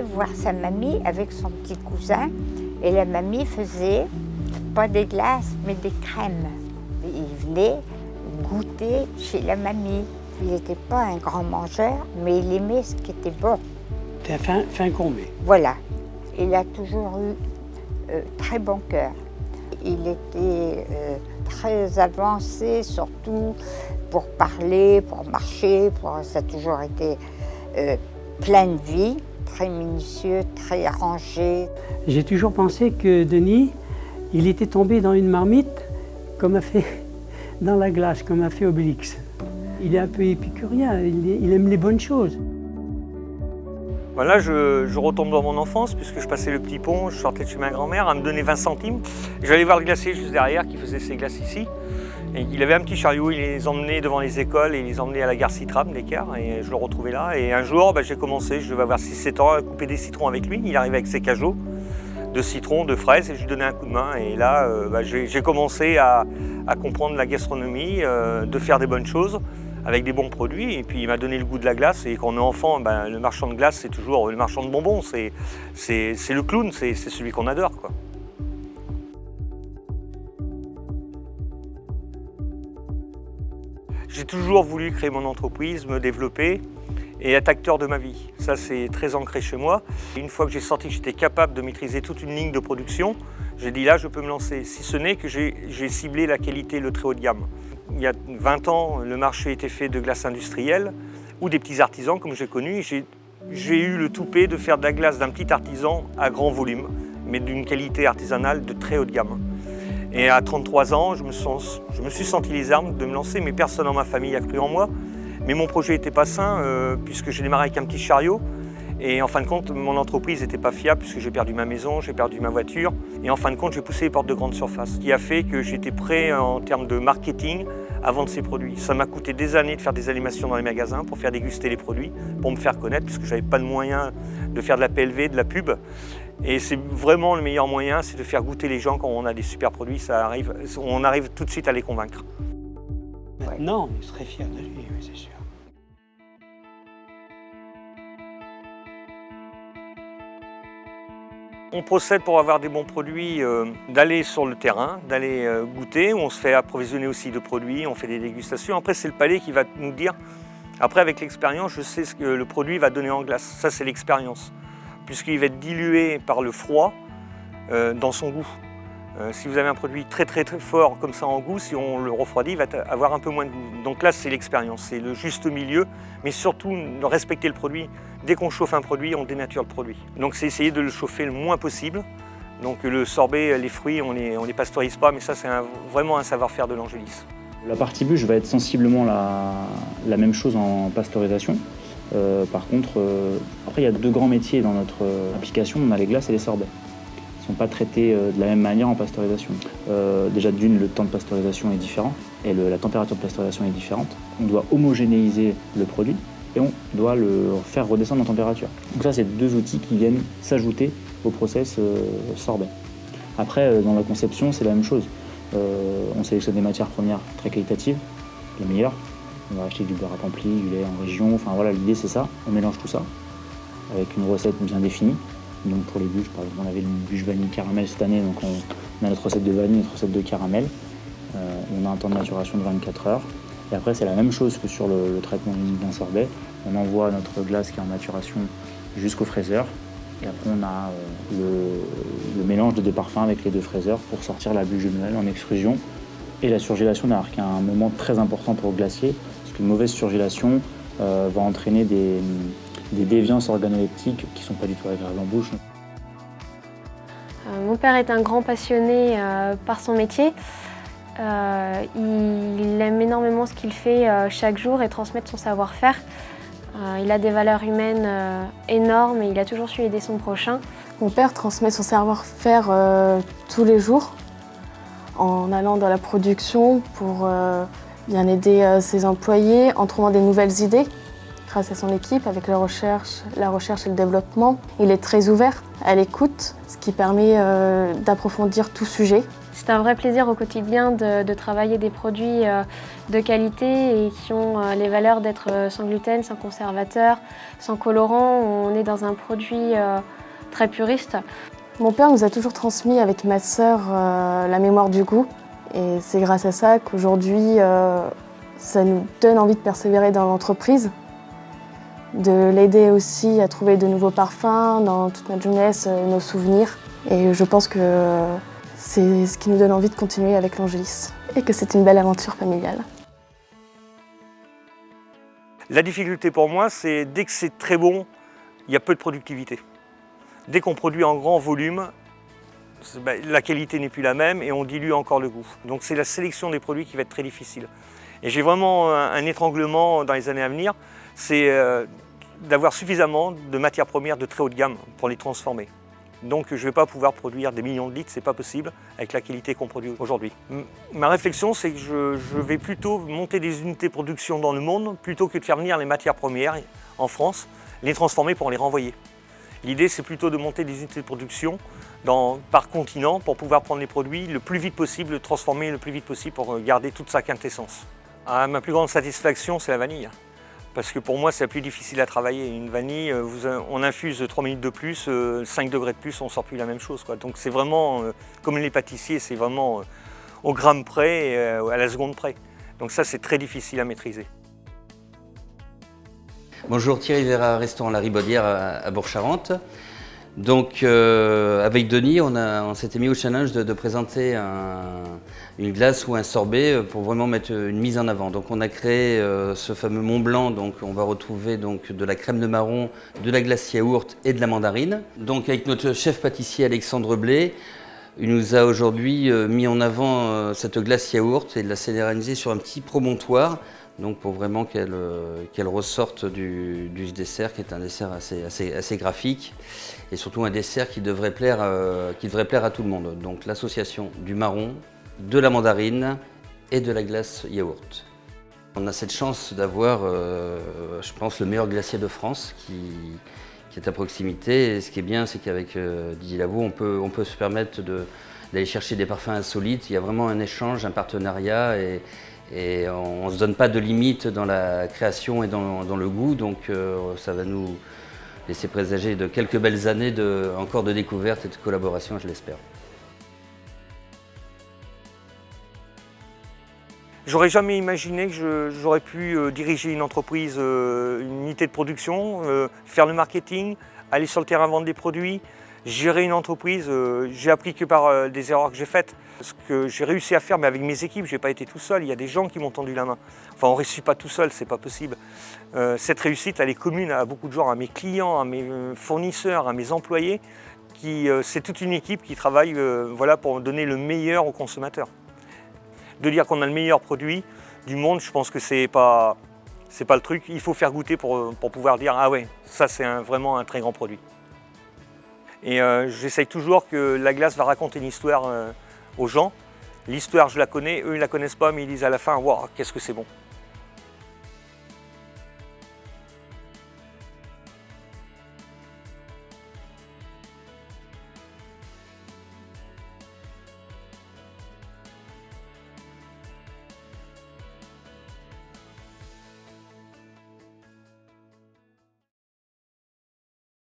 voir sa mamie avec son petit cousin. Et la mamie faisait pas des glaces, mais des crèmes. Il venait goûter chez la mamie. Il n'était pas un grand mangeur, mais il aimait ce qui était bon. C'était un fin gourmet. Voilà. Il a toujours eu très bon cœur. Il était très avancé, surtout pour parler, pour marcher. Ça a toujours été plein de vie, très minutieux, très rangé. J'ai toujours pensé que Denis, il était tombé dans une marmite, comme a fait dans la glace, comme a fait Obélix. Il est un peu épicurien, il aime les bonnes choses. Voilà, je retombe dans mon enfance, puisque je passais le petit pont, je sortais de chez ma grand-mère, elle me donnait 20 centimes. J'allais voir le glacier juste derrière, qui faisait ses glaces ici. Et il avait un petit chariot, il les emmenait devant les écoles et il les emmenait à la gare Citram, l'écart, et je le retrouvais là. Et un jour, j'ai commencé, je devais avoir 6-7 ans, à couper des citrons avec lui. Il arrivait avec ses cajots de citrons, de fraises, et je lui donnais un coup de main. Et là, j'ai commencé à comprendre la gastronomie, de faire des bonnes choses, avec des bons produits, et puis il m'a donné le goût de la glace. Et quand on est enfant, le marchand de glace, c'est toujours le marchand de bonbons, c'est le clown, c'est celui qu'on adore, quoi. J'ai toujours voulu créer mon entreprise, me développer et être acteur de ma vie. Ça, c'est très ancré chez moi. Une fois que j'ai senti que j'étais capable de maîtriser toute une ligne de production, j'ai dit là, je peux me lancer. Si ce n'est que j'ai ciblé la qualité, le très haut de gamme. Il y a 20 ans, le marché était fait de glace industrielle ou des petits artisans, comme j'ai connu. J'ai eu le toupet de faire de la glace d'un petit artisan à grand volume, mais d'une qualité artisanale de très haut de gamme. Et à 33 ans, je me suis senti les armes de me lancer, mais personne dans ma famille a cru en moi. Mais mon projet n'était pas sain, puisque j'ai démarré avec un petit chariot. Et en fin de compte, mon entreprise n'était pas fiable, puisque j'ai perdu ma maison, j'ai perdu ma voiture. Et en fin de compte, j'ai poussé les portes de grande surface, ce qui a fait que j'étais prêt en termes de marketing à vendre ces produits. Ça m'a coûté des années de faire des animations dans les magasins pour faire déguster les produits, pour me faire connaître, puisque je n'avais pas de moyens de faire de la PLV, de la pub. Et c'est vraiment le meilleur moyen, c'est de faire goûter les gens quand on a des super produits, on arrive tout de suite à les convaincre. Maintenant, il serait fier de lui, oui, c'est sûr. On procède pour avoir des bons produits, d'aller sur le terrain, d'aller goûter. On se fait approvisionner aussi de produits, on fait des dégustations. Après, c'est le palais qui va nous dire. Après, avec l'expérience, je sais ce que le produit va donner en glace. Ça, c'est l'expérience, puisqu'il va être dilué par le froid dans son goût. Si vous avez un produit très fort comme ça en goût, si on le refroidit, il va avoir un peu moins de goût. Donc là, c'est l'expérience, c'est le juste milieu, mais surtout de respecter le produit. Dès qu'on chauffe un produit, on dénature le produit. Donc c'est essayer de le chauffer le moins possible. Donc le sorbet, les fruits, on les pasteurise pas, mais ça c'est vraiment un savoir-faire de l'Angélis. La partie bûche va être sensiblement la même chose en pasteurisation. Par contre, après il y a deux grands métiers dans notre application, on a les glaces et les sorbets. Ils ne sont pas traités de la même manière en pasteurisation. Déjà d'une, le temps de pasteurisation est différent et la température de pasteurisation est différente. On doit homogénéiser le produit et on doit le faire redescendre en température. Donc ça, c'est deux outils qui viennent s'ajouter au process sorbet. Après, dans la conception, c'est la même chose. On sélectionne des matières premières très qualitatives, les meilleures. On va acheter du beurre accompli, du lait en région, enfin voilà, l'idée c'est ça. On mélange tout ça avec une recette bien définie. Donc pour les bûches, par exemple, on avait une bûche vanille caramel cette année, donc on a notre recette de vanille, notre recette de caramel. On a un temps de maturation de 24 heures. Et après, c'est la même chose que sur le traitement unique d'un sorbet. On envoie notre glace qui est en maturation jusqu'au fraiseur. Et après, on a le mélange des deux parfums avec les deux fraiseurs pour sortir la bûche de Noël en extrusion. Et la surgélation derrière, qui est un moment très important pour le glacier, parce qu'une mauvaise surgélation va entraîner des déviances organoleptiques qui ne sont pas du tout agréables en bouche. Mon père est un grand passionné par son métier. Il aime énormément ce qu'il fait chaque jour et transmettre son savoir-faire. Il a des valeurs humaines énormes et il a toujours su aider son prochain. Mon père transmet son savoir-faire tous les jours en allant dans la production pour bien aider ses employés en trouvant des nouvelles idées. Grâce à son équipe, avec la recherche et le développement. Il est très ouvert à l'écoute, ce qui permet d'approfondir tout sujet. C'est un vrai plaisir au quotidien de travailler des produits de qualité et qui ont les valeurs d'être sans gluten, sans conservateur, sans colorant. On est dans un produit très puriste. Mon père nous a toujours transmis avec ma sœur la mémoire du goût. Et c'est grâce à ça qu'aujourd'hui, ça nous donne envie de persévérer dans l'entreprise, de l'aider aussi à trouver de nouveaux parfums dans toute notre jeunesse, nos souvenirs. Et je pense que c'est ce qui nous donne envie de continuer avec l'Angélis et que c'est une belle aventure familiale. La difficulté pour moi, c'est dès que c'est très bon, il y a peu de productivité. Dès qu'on produit en grand volume, la qualité n'est plus la même et on dilue encore le goût. Donc c'est la sélection des produits qui va être très difficile. Et j'ai vraiment un étranglement dans les années à venir, c'est d'avoir suffisamment de matières premières de très haut de gamme pour les transformer. Donc je ne vais pas pouvoir produire des millions de litres, c'est pas possible avec la qualité qu'on produit aujourd'hui. Ma réflexion, c'est que je vais plutôt monter des unités de production dans le monde plutôt que de faire venir les matières premières en France, les transformer pour les renvoyer. L'idée, c'est plutôt de monter des unités de production par continent pour pouvoir prendre les produits le plus vite possible, le transformer le plus vite possible pour garder toute sa quintessence. Ma plus grande satisfaction, c'est la vanille. Parce que pour moi, c'est la plus difficile à travailler. Une vanille, on infuse 3 minutes de plus, 5 degrés de plus, on ne sort plus la même chose, quoi. Donc c'est vraiment, comme les pâtissiers, c'est vraiment au gramme près, et à la seconde près. Donc ça, c'est très difficile à maîtriser. Bonjour, Thierry Vera, restaurant La Ribaudière à Bourg-Charentes. Donc avec Denis, on s'était mis au challenge de présenter une glace ou un sorbet pour vraiment mettre une mise en avant. Donc on a créé ce fameux Mont Blanc, donc on va retrouver donc de la crème de marron, de la glace yaourt et de la mandarine. Donc avec notre chef pâtissier Alexandre Blé, il nous a aujourd'hui mis en avant cette glace yaourt et l'a scénarisée sur un petit promontoire. Donc pour vraiment qu'elle ressorte du dessert, qui est un dessert assez graphique et surtout un dessert qui devrait plaire à tout le monde. Donc l'association du marron, de la mandarine et de la glace yaourt. On a cette chance d'avoir, je pense, le meilleur glacier de France qui est à proximité. Et ce qui est bien, c'est qu'avec Didier Lavaux, on peut se permettre d'aller chercher des parfums insolites. Il y a vraiment un échange, un partenariat et on ne se donne pas de limites dans la création et dans le goût, donc ça va nous laisser présager de quelques belles années encore de découverte et de collaboration, je l'espère. J'aurais jamais imaginé que j'aurais pu diriger une entreprise, une unité de production, faire le marketing, aller sur le terrain vendre des produits, gérer une entreprise. J'ai appris que par des erreurs que j'ai faites. Ce que j'ai réussi à faire, mais avec mes équipes, je n'ai pas été tout seul. Il y a des gens qui m'ont tendu la main. Enfin, on ne réussit pas tout seul, c'est pas possible. Cette réussite, elle est commune à beaucoup de gens, à mes clients, à mes fournisseurs, à mes employés. C'est toute une équipe qui travaille voilà, pour donner le meilleur aux consommateurs. De dire qu'on a le meilleur produit du monde, je pense que c'est pas le truc. Il faut faire goûter pour pouvoir dire « Ah ouais, ça c'est vraiment un très grand produit ». Et j'essaye toujours que la glace va raconter une histoire aux gens. L'histoire, je la connais, eux ils ne la connaissent pas, mais ils disent à la fin « Waouh, qu'est-ce que c'est bon ».